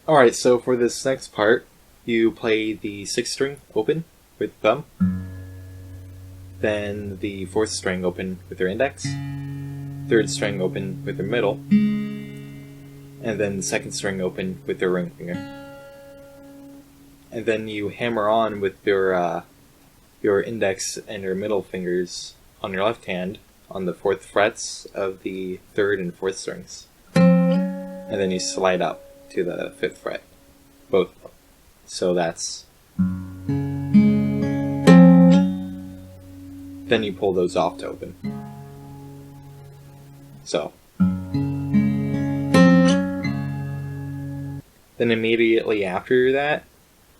Alright, so for this next part, you play the 6th string open with thumb, then the 4th string open with your index, 3rd string open with your middle, and then the 2nd string open with your ring finger. And then you hammer on with your index and your middle fingers on your left hand on the 4th frets of the 3rd and 4th strings. And then you slide up to the 5th fret, both of them. So that's... Then you pull those off to open. So. Then immediately after that,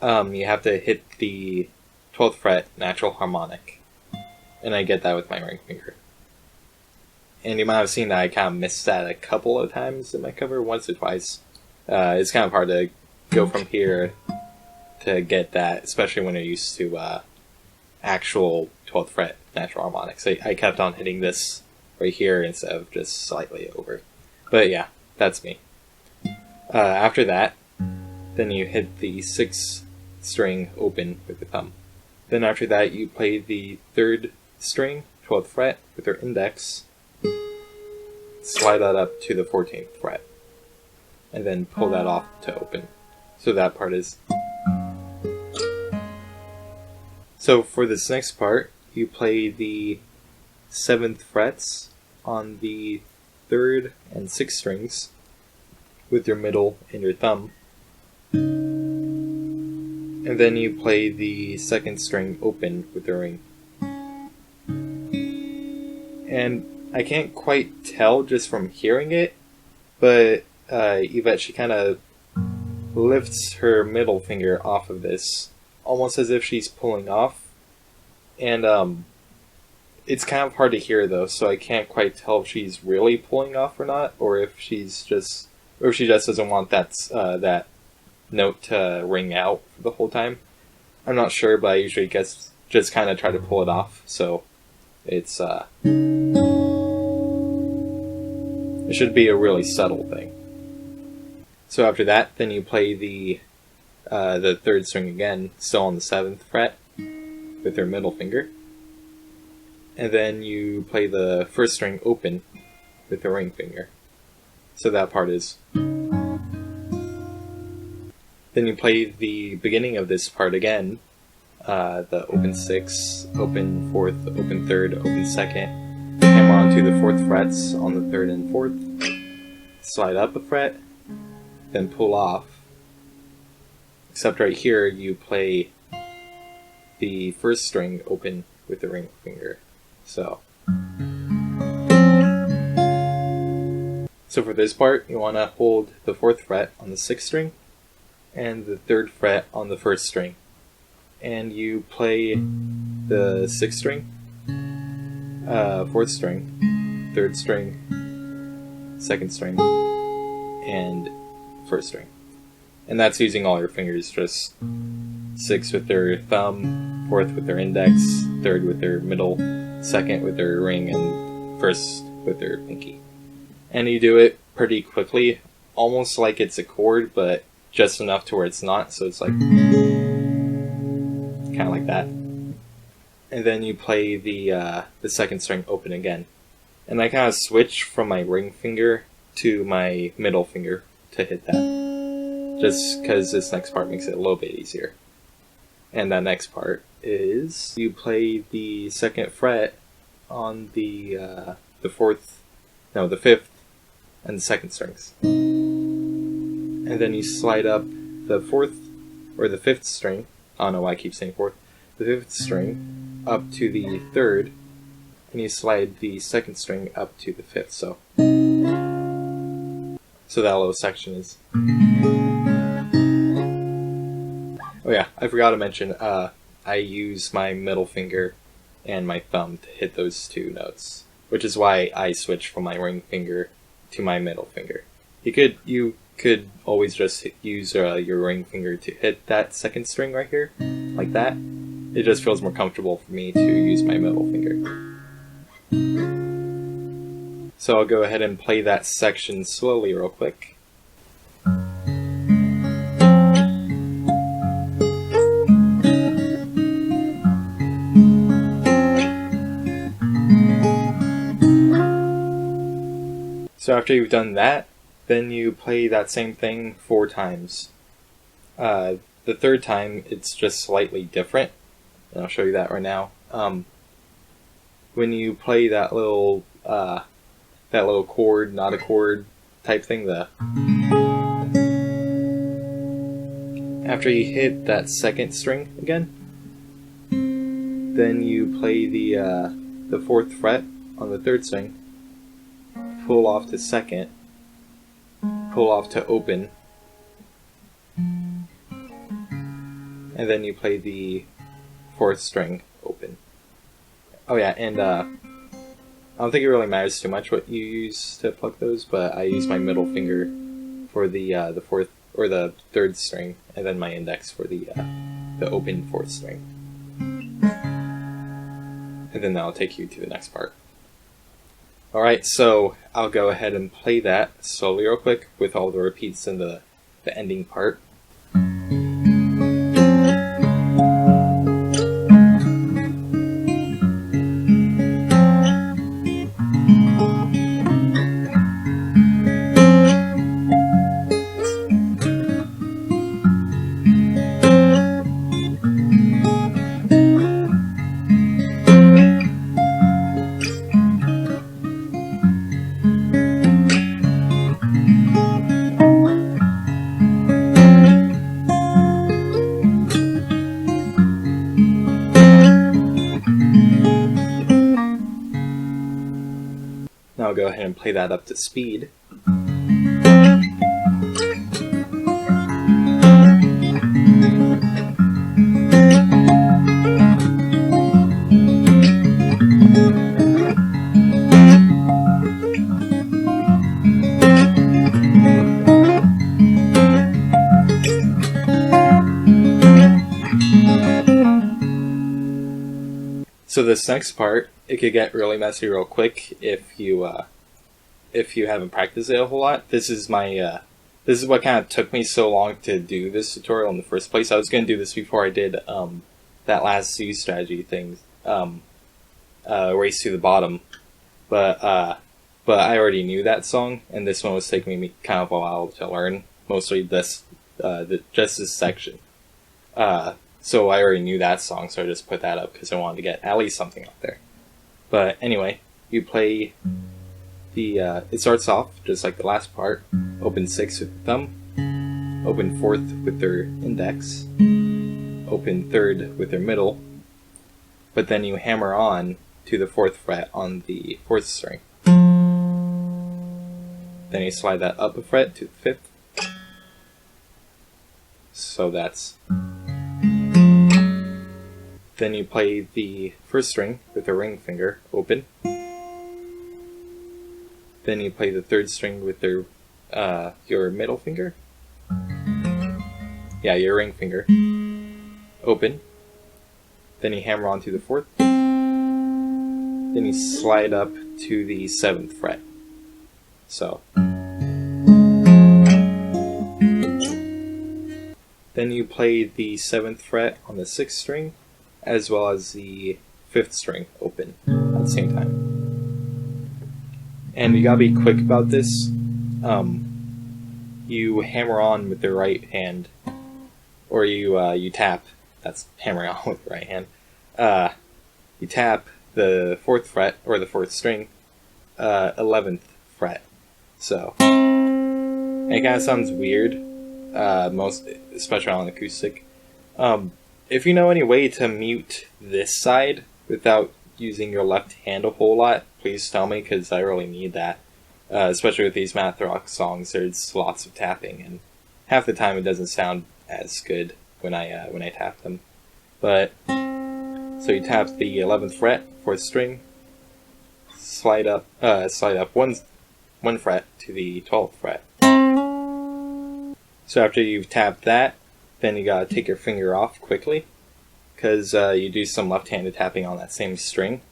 you have to hit the 12th fret natural harmonic. And I get that with my ring finger. And you might have seen that I kind of missed that a couple of times in my cover, once or twice. It's kind of hard to go from here to get that, especially when you're used to actual 12th fret natural harmonics. I kept on hitting this right here instead of just slightly over. But yeah, that's me. After that, then you hit the 6th string open with the thumb. Then after that, you play the 3rd string, 12th fret, with your index, slide that up to the 14th fret, and then pull that off to open. So that part is... So for this next part, you play the 7th frets on the 3rd and 6th strings with your middle and your thumb. And then you play the 2nd string open with the ring. And I can't quite tell just from hearing it, but Yvette, she kind of lifts her middle finger off of this, almost as if she's pulling off. And it's kind of hard to hear though, so I can't quite tell if she's really pulling off or not, or if she just doesn't want that note to ring out for the whole time. I'm not sure, but I usually just kind of try to pull it off, so it's it should be a really subtle thing. So after that, then you play the 3rd string again, still on the 7th fret, with your middle finger. And then you play the 1st string open with your ring finger. So that part is... Then you play the beginning of this part again, the open 6th, open 4th, open 3rd, open 2nd, hammer onto the 4th frets on the 3rd and 4th, slide up a fret, then pull off. Except right here you play the 1st string open with the ring finger. So for this part, you want to hold the 4th fret on the 6th string and the 3rd fret on the 1st string. And you play the 6th string, 4th string, 3rd string, 2nd string, and 1st string. And that's using all your fingers, just 6th with their thumb, 4th with their index, 3rd with their middle, 2nd with their ring, and 1st with their pinky. And you do it pretty quickly, almost like it's a chord, but just enough to where it's not, so it's like kind of like that. And then you play the 2nd string open again. And I kind of switch from my ring finger to my middle finger to hit that, just because this next part makes it a little bit easier. And that next part is you play the 2nd fret on the 5th and the 2nd strings. And then you slide up the 4th or the 5th string. I don't know why I keep saying 4th. The 5th string up to the 3rd, and you slide the 2nd string up to the 5th. So that little section is... Oh yeah, I forgot to mention, I use my middle finger and my thumb to hit those 2 notes, which is why I switch from my ring finger to my middle finger. You could always just use your ring finger to hit that 2nd string right here, like that. It just feels more comfortable for me to use my middle finger. So I'll go ahead and play that section slowly real quick. So after you've done that, then you play that same thing 4 times. The third time, it's just slightly different, and I'll show you that right now. When you play that little chord, not a chord type thing, after you hit that second string again, then you play the 4th fret on the 3rd string, pull off to 2nd, pull off to open, and then you play the 4th string open. Oh yeah, and I don't think it really matters too much what you use to pluck those, but I use my middle finger for the 4th or the 3rd string, and then my index for the open 4th string. And then that'll take you to the next part. Alright, so I'll go ahead and play that slowly real quick with all the repeats in the ending part. Now I'll go ahead and play that up to speed. So this next part, it could get really messy real quick if you haven't practiced it a whole lot. This is what kind of took me so long to do this tutorial in the first place. I was going to do this before I did that last Z strategy thing, Race to the Bottom, but I already knew that song, and this one was taking me kind of a while to learn. Mostly just this section. So I already knew that song, so I just put that up because I wanted to get at least something up there. But anyway, you play it starts off just like the last part. Open 6 with the thumb, open 4th with their index, open 3rd with their middle, but then you hammer on to the 4th fret on the 4th string. Then you slide that up a fret to the 5th. So that's... Then you play the 1st string with the ring finger open. Then you play the 3rd string with your middle finger. Yeah, your ring finger open. Then you hammer onto the 4th. Then you slide up to the 7th fret. So. Then you play the 7th fret on the 6th string, as well as the 5th string open at the same time. And you gotta be quick about this. You hammer on with the right hand, or you tap. That's hammering on with the right hand. You tap the 4th fret or the 4th string, 11th fret. So and it kind of sounds weird, especially on acoustic. If you know any way to mute this side without using your left hand a whole lot, please tell me, because I really need that. Especially with these math rock songs, there's lots of tapping, and half the time it doesn't sound as good when I tap them. But so you tap the 11th fret, 4th string, slide up one fret to the 12th fret. So after you've tapped that, then you gotta take your finger off quickly, because you do some left-handed tapping on that same string.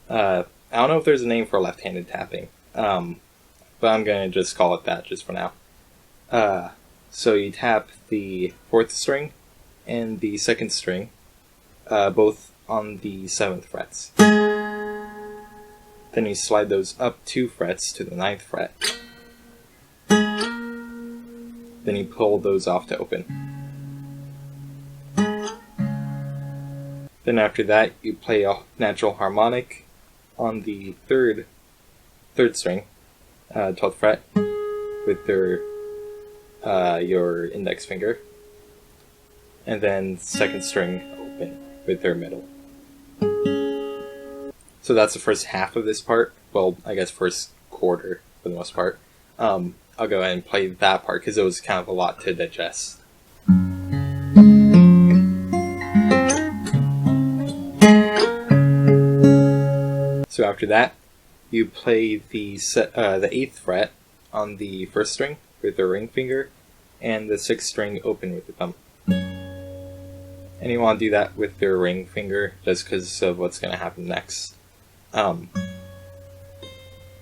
I don't know if there's a name for left-handed tapping, but I'm gonna just call it that just for now. So you tap the 4th string and the 2nd string, both on the 7th frets. Then you slide those up 2 frets to the 9th fret. Then you pull those off to open. Then after that, you play a natural harmonic on the third string, 12th fret, with your index finger, and then 2nd string open with your middle. So that's the first half of this part. Well, I guess first quarter for the most part. I'll go ahead and play that part because it was kind of a lot to digest. So after that, you play the 8th fret on the 1st string with the ring finger, and the 6th string open with the thumb. And you want to do that with your ring finger just because of what's going to happen next. Then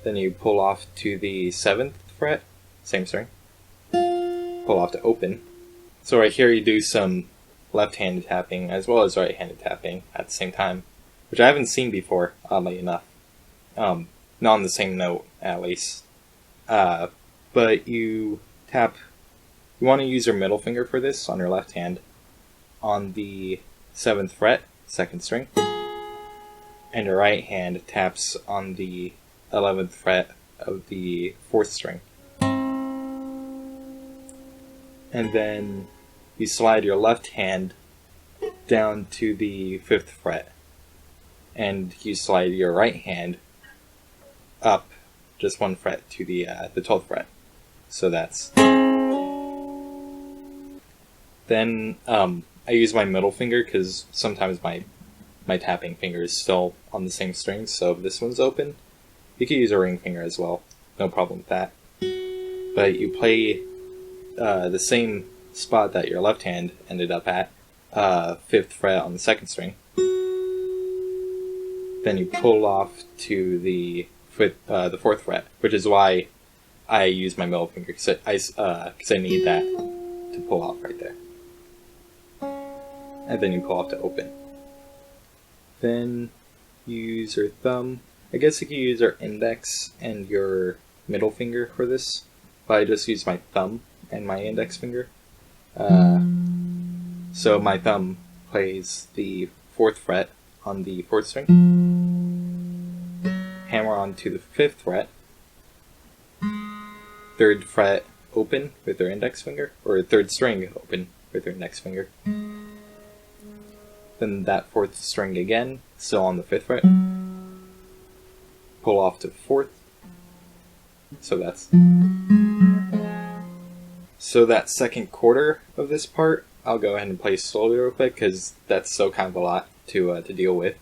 you pull off to the 7th fret, same string, pull off to open. So right here you do some left-handed tapping as well as right-handed tapping at the same time, which I haven't seen before, oddly enough. Not on the same note, at least. But you want to use your middle finger for this on your left hand on the 7th fret, 2nd string, and your right hand taps on the 11th fret of the 4th string. And then you slide your left hand down to the 5th fret, and you slide your right hand up just 1 fret to the 12th fret. So that's... Then I use my middle finger because sometimes my tapping finger is still on the same string, so if this one's open, you can use a ring finger as well. No problem with that. But you play the same spot that your left hand ended up at, 5th fret on the 2nd string. Then you pull off to the 4th fret, which is why I use my middle finger, because I need that to pull off right there. And then you pull off to open. Then you use your thumb. I guess you could use your index and your middle finger for this, but I just use my thumb and my index finger. So my thumb plays the 4th fret on the 4th string, hammer on to the 5th fret, 3rd fret open with your index finger, or 3rd string open with your index finger. Then that 4th string again, still on the 5th fret, pull off to 4th. So that second quarter of this part, I'll go ahead and play slowly real quick because that's so kind of a lot to deal with.